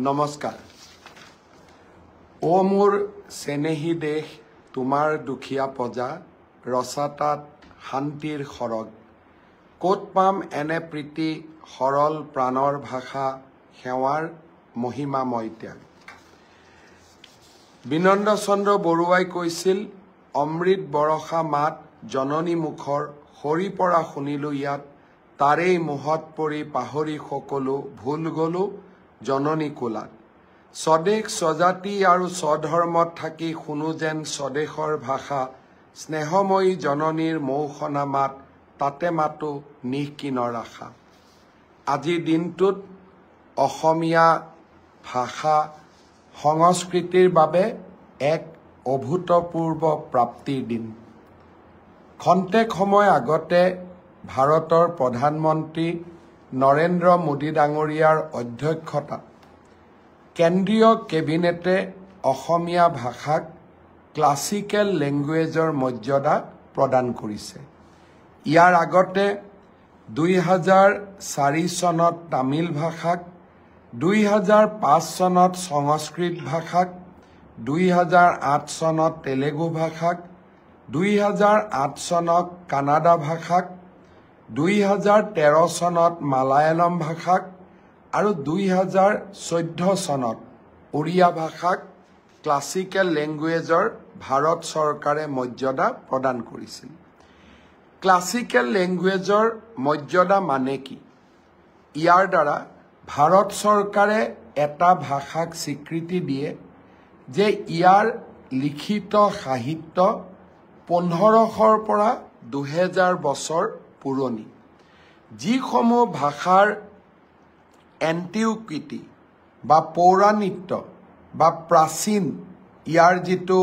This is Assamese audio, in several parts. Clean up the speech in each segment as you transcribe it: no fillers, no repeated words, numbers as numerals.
নমস্কাৰ ও মোৰ চেনেহী দেশ তোমাৰ দুখীয়া প্ৰজা ৰসাতাত শান্তিৰ খৰগ ক'ত পাম এনে প্ৰীতি সৰল প্ৰাণৰ ভাষা সেৱাৰ মহিমাময় ত্যাগ বিনন্দ চন্দ্ৰ বৰুৱাই কৈছিল অমৃত বৰষা মাত জননী মুখৰ হৰি পৰা শুনিলো ইয়াত তাৰেই মোহত পৰি পাহৰি সকলো ভুল গলো জননী কোলাত স্বদেশ স্বজাতি আৰু স্বধৰ্মত থাকি শুনো যেন স্বদেশৰ ভাষা স্নেহময়ী জননীৰ মৌসনা মাত তাতে মাতো নিঃকিনৰ আশা আজিৰ দিনটোত অসমীয়া ভাষা সংস্কৃতিৰ বাবে এক অভূতপূৰ্ব প্ৰাপ্তিৰ দিন খন্তেক সময় আগতে ভাৰতৰ প্ৰধানমন্ত্ৰী নৰেন্দ্ৰ মোদী ডাঙৰীয়াৰ অধ্যক্ষতাত কেন্দ্ৰীয় কেবিনেটে অসমীয়া ভাষাক ক্লাছিকেল লেংগুৱেজৰ মৰ্যাদা প্ৰদান কৰিছে ইয়াৰ আগতে 2004 চনত তামিল ভাষাক 2005 চনত সংস্কৃত ভাষাক 2008 চনত তেলেগু ভাষাক 2008 চনত কানাডা ভাষাক 2013 চনত মালায়ালম ভাষাক আৰু 2014 চনত ওড়িয়া ভাষাক ক্লাছিকেল লেংগুৱেজৰ ভাৰত চৰকাৰে মৰ্যাদা প্ৰদান কৰিছিল ক্লাছিকেল লেংগুৱেজৰ মৰ্যাদা মানে কি ইয়াৰ দ্বাৰা ভাৰত চৰকাৰে এটা ভাষাক স্বীকৃতি দিয়ে যে ইয়াৰ লিখিত সাহিত্য 1500ৰ পৰা 2000 বছৰ পুৰণি যিসমূহ ভাষাৰ এন্টিকুইটি বা পৌৰাণিত্য বা প্ৰাচীন ইয়াৰ যিটো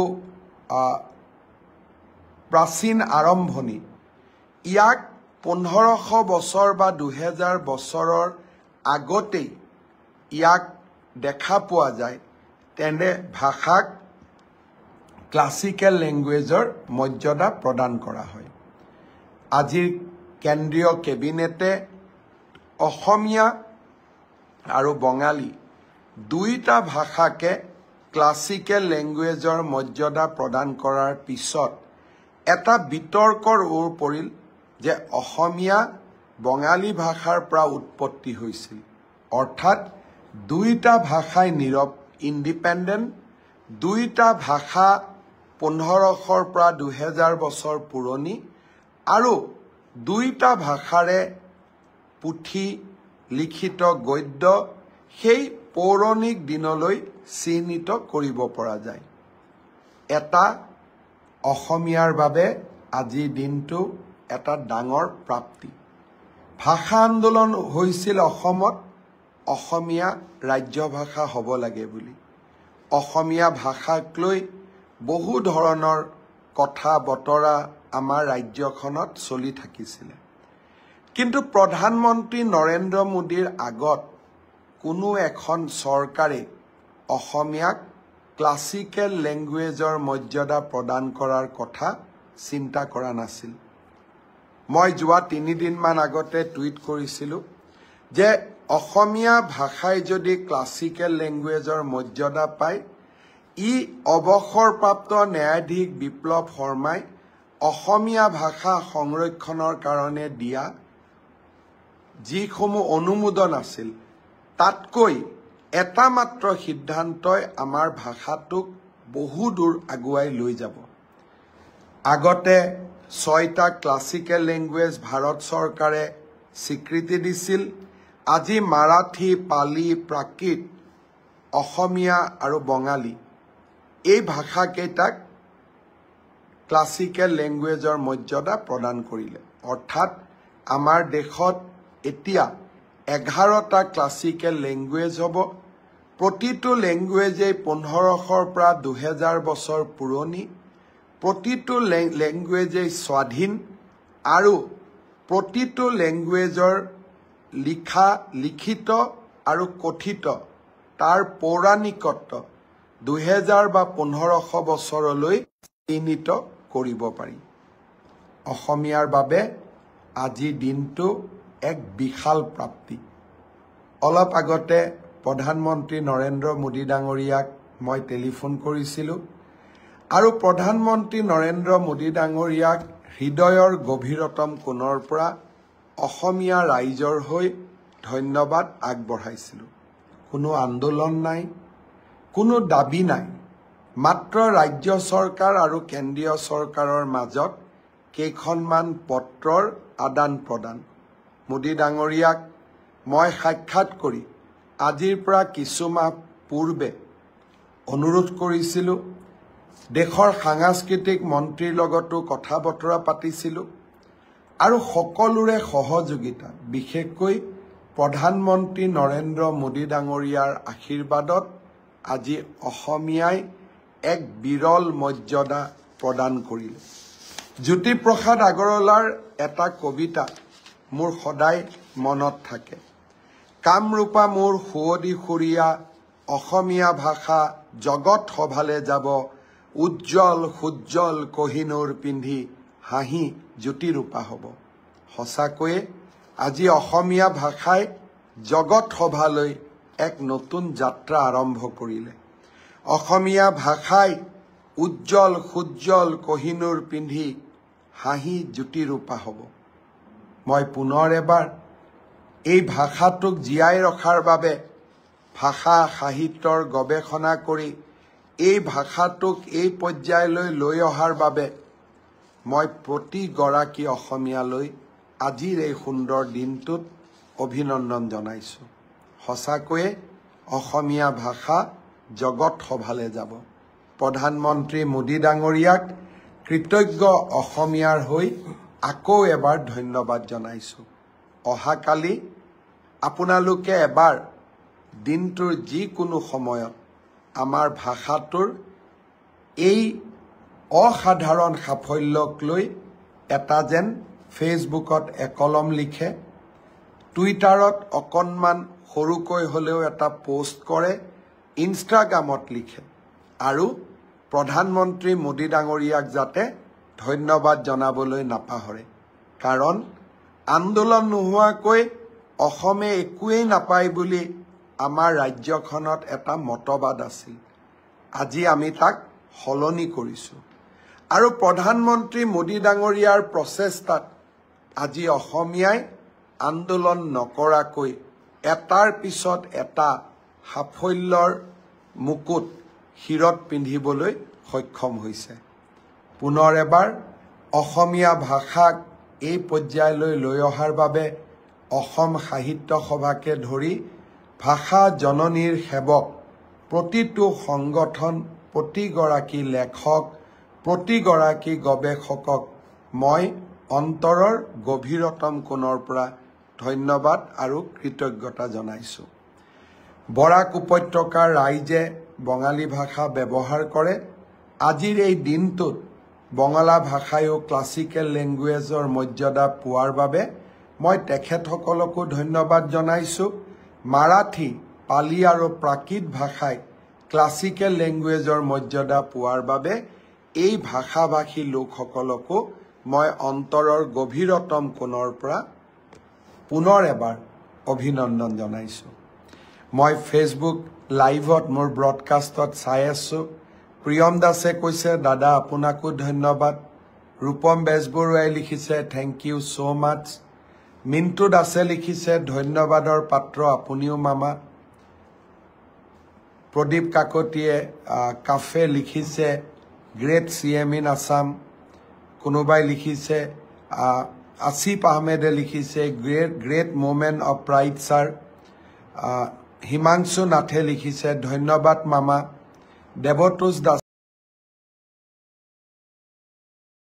প্ৰাচীন আৰম্ভণি ইয়াক 1500 বছৰ বা 2000 বছৰৰ আগতেই ইয়াক দেখা পোৱা যায় তেনে ভাষাক ক্লাছিকেল লেংগুৱেজৰ মৰ্যাদা প্ৰদান কৰা হয় আজিৰ কেন্দ্ৰীয় কেবিনেটে অসমীয়া আৰু বঙালী দুইটা ভাষাকে ক্লাছিকেল লেংগুৱেজৰ মৰ্যাদা প্ৰদান কৰাৰ পিছত এটা বিতৰ্কৰ ওৰ পৰিল যে অসমীয়া বঙালী ভাষাৰ পৰা উৎপত্তি হৈছিল অৰ্থাৎ দুইটা ভাষাই ইণ্ডিপেণ্ডেণ্ট দুইটা ভাষা 1500ৰ পৰা 2000 বছৰ পুৰণি আৰু দুইটা ভাষাৰে পুথি লিখিত গদ্য সেই পৌৰাণিক দিনলৈ চিহ্নিত কৰিব পৰা যায় এটা অসমীয়াৰ বাবে আজিৰ দিনটো এটা ডাঙৰ প্ৰাপ্তি ভাষা আন্দোলন হৈছিল অসমত অসমীয়া ৰাজ্য ভাষা হ'ব লাগে বুলি অসমীয়া ভাষাক লৈ বহু ধৰণৰ কথা বতৰা আমাৰ ৰাজ্যখনত চলি থাকিছিল কিন্তু প্ৰধানমন্ত্ৰী নৰেন্দ্ৰ মোদীৰ আগত কোনো এখন চৰকাৰে অসমীয়াক ক্লাছিকেল লেংগুৱেজৰ মৰ্যাদা প্ৰদান কৰাৰ কথা চিন্তা কৰা নাছিল মই যোৱা 3 দিনমান আগতে টুইট কৰিছিলোঁ যে অসমীয়া ভাষাই যদি ক্লাছিকেল লেংগুৱেজৰ মৰ্যাদা পায় ই অৱসৰপ্ৰাপ্ত ন্যায়াধীশ বিপ্লৱ শৰ্মাই অসমীয়া ভাষা সংৰক্ষণৰ কাৰণে দিয়া যিসমূহ অনুমোদন আছিল তাতকৈ এটা মাত্ৰ সিদ্ধান্তই আমাৰ ভাষাটোক বহু দূৰ আগুৱাই লৈ যাব আগতে 6টা ক্লাছিকেল লেংগুৱেজ ভাৰত চৰকাৰে স্বীকৃতি দিছিল আজি মাৰাঠী পালি প্ৰাকৃত অসমীয়া আৰু বঙালী এই ভাষাকেইটাক ক্লাছিকেল লেংগুৱেজৰ মৰ্যাদা প্ৰদান কৰিলে অৰ্থাৎ আমাৰ দেশত এতিয়া 11টা ক্লাছিকেল লেংগুৱেজ হ'ব প্ৰতিটো লেংগুৱেজেই 1500ৰ পৰা 2000 বছৰ পুৰণি প্ৰতিটো লেংগুৱেজেই স্বাধীন আৰু প্ৰতিটো লেংগুৱেজৰ লিখিত আৰু কথিত তাৰ পৌৰাণিকত্ব 2000 বা 1500 বছৰলৈ চিহ্নিত কৰিব পাৰি অসমীয়াৰ বাবে আজিৰ দিনটো এক বিশাল প্ৰাপ্তি অলপ আগতে প্ৰধানমন্ত্ৰী নৰেন্দ্ৰ মোদী ডাঙৰীয়াক মই টেলিফোন কৰিছিলোঁ আৰু প্ৰধানমন্ত্ৰী নৰেন্দ্ৰ মোদী ডাঙৰীয়াক হৃদয়ৰ গভীৰতম কোণৰ পৰা অসমীয়া ৰাইজৰ হৈ ধন্যবাদ আগবঢ়াইছিলোঁ। কোনো আন্দোলন নাই, কোনো দাবী নাই, মাত্ৰ ৰাজ্য চৰকাৰ আৰু কেন্দ্ৰীয় চৰকাৰৰ মাজত কেইখনমান পত্ৰৰ আদান প্ৰদান। মোদী ডাঙৰীয়াক মই সাক্ষাৎ কৰি আজিৰ পৰা কিছু মাহ পূৰ্বে অনুৰোধ কৰিছিলোঁ, দেশৰ সাংস্কৃতিক মন্ত্ৰীৰ লগতো কথা বতৰা পাতিছিলোঁ আৰু সকলোৰে সহযোগিতা, বিশেষকৈ প্ৰধানমন্ত্ৰী নৰেন্দ্ৰ মোদী ডাঙৰীয়াৰ আশীৰ্বাদত আজি অসমীয়াই এক বিৰল মৰ্যাদা প্ৰদান কৰিলে। জ্যোতিপ্ৰসাদ আগৰৱালাৰ এটা কবিতা মোৰ সদায় মনত থাকে। কামৰূপা মোৰ সুৱদী সুৰীয়া, অসমীয়া ভাষা জগত সভালে যাব, উজ্জ্বল সুজ্জ্বল কহিনুৰ পিন্ধি হাঁহি জ্যোতিৰূপা হ'ব। সঁচাকৈয়ে আজি অসমীয়া ভাষাই জগত সভালৈ এক নতুন যাত্ৰা আৰম্ভ কৰিলে। অসমীয়া ভাষাই উজ্জ্বল সুজ্জ্বল কহিনুৰ পিন্ধি হাঁহি জ্যোতিৰূপা হ'ব। মই পুনৰ এবাৰ এই ভাষাটোক জীয়াই ৰখাৰ বাবে ভাষা সাহিত্যৰ গৱেষণা কৰি এই ভাষাটোক এই পৰ্যায়লৈ লৈ অহাৰ বাবে মই প্ৰতিগৰাকী অসমীয়ালৈ আজিৰ এই সুন্দৰ দিনটোত অভিনন্দন জনাইছোঁ। সঁচাকৈয়ে অসমীয়া ভাষা জগত সভালে যাব। প্ৰধানমন্ত্ৰী মোদী ডাঙৰীয়াক কৃতজ্ঞ অসমীয়াৰ হৈ আকৌ এবাৰ ধন্যবাদ জনাইছোঁ। অহাকালি আপোনালোকে এবাৰ দিনটোৰ যিকোনো সময়ত আমাৰ ভাষাটোৰ এই অসাধাৰণ সাফল্যক লৈ এটা যেন ফেচবুকত একলম লিখে, টুইটাৰত অকণমান সৰুকৈ হ'লেও এটা পোষ্ট কৰে, ইনষ্টাগ্ৰামত লিখে আৰু প্ৰধানমন্ত্ৰী মোদী ডাঙৰীয়াক যাতে ধন্যবাদ জনাবলৈ নাপাহৰে। কাৰণ আন্দোলন নোহোৱাকৈ অসমে একোৱেই নাপায় বুলি আমাৰ ৰাজ্যখনত এটা মতবাদ আছিল। আজি আমি তাক সলনি কৰিছোঁ আৰু প্ৰধানমন্ত্ৰী মোদী ডাঙৰীয়াৰ প্ৰচেষ্টাত আজি অসমীয়াই আন্দোলন নকৰাকৈ এটাৰ পিছত এটা সাফল্যৰ মুকুট শিৰত পিন্ধিবলৈ সক্ষম হৈছে। পুনৰ এবাৰ অসমীয়া ভাষাক এই পৰ্যায়লৈ লৈ অহাৰ বাবে অসম সাহিত্য সভাকে ধৰি ভাষা জননীৰ সেৱক প্ৰতিটো সংগঠন, প্ৰতিগৰাকী লেখক, প্ৰতিগৰাকী গৱেষকক মই অন্তৰৰ গভীৰতম কোণৰ পৰা ধন্যবাদ আৰু কৃতজ্ঞতা জনাইছোঁ। বৰাক উপত্যকাৰ ৰাইজে বঙালী ভাষা ব্যৱহাৰ কৰে। আজিৰ এই দিনটোত বঙলা ভাষায়ো ক্লাছিকেল লেংগুৱেজৰ মৰ্যাদা পোৱাৰ বাবে মই তেখেতসকলকো ধন্যবাদ জনাইছোঁ। মাৰাঠী, পালি আৰু প্ৰাকৃত ভাষাই ক্লাছিকেল লেংগুৱেজৰ মৰ্যাদা পোৱাৰ বাবে এই ভাষাভাষী লোকসকলকো মই অন্তৰৰ গভীৰতম কোণৰ পৰা পুনৰ এবাৰ অভিনন্দন জনাইছোঁ। মই ফেচবুক লাইভত মোৰ ব্ৰডকাষ্টত চাই আছোঁ। প্ৰিয়ম দাসে কৈছে, দাদা আপোনাকো ধন্যবাদ। ৰূপম বেজবৰুৱাই লিখিছে, থেংক ইউ ছ' মাছ। মিণ্টু দাসে লিখিছে, ধন্যবাদৰ পাত্ৰ আপুনিও মামা। প্ৰদীপ কাকতিয়ে কাফে লিখিছে, গ্ৰেট CM ইন আছাম। কোনোবাই লিখিছে, আসিফ আহমেদে লিখিছে, great moment of pride sir. Himanshu নাথে লিখিছে, ধন্যবাদ মামা। দেৱতোষ দাস